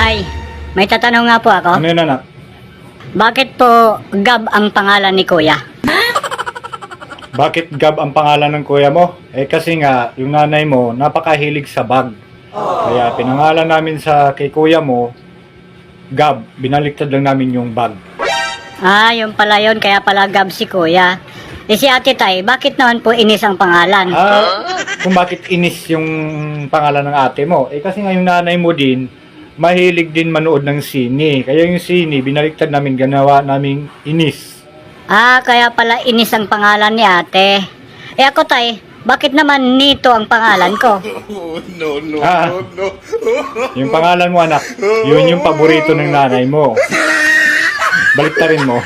Tay, may tatanong nga po ako. Ano yun, anak? Bakit po Gab ang pangalan ni Kuya? Bakit Gab ang pangalan ng kuya mo? Kasi nga, yung nanay mo, napakahilig sa bag. Kaya pinangalan namin sa kay kuya mo, Gab, binaliktad lang namin yung bag. Ah, yung pala yun, kaya pala Gab si Kuya. Si Ate Tay, bakit naman po Inis ang pangalan? Kung bakit Inis yung pangalan ng ate mo? Kasi nga yung nanay mo din, mahilig din manood ng sine. Kaya yung sine, binaliktad namin, ganawa naming Inis. Ah, kaya pala Inis ang pangalan ni Ate. Ako Tay, bakit naman Nito ang pangalan ko? Yung pangalan mo, anak, yun yung paborito ng nanay mo. Baliktarin mo.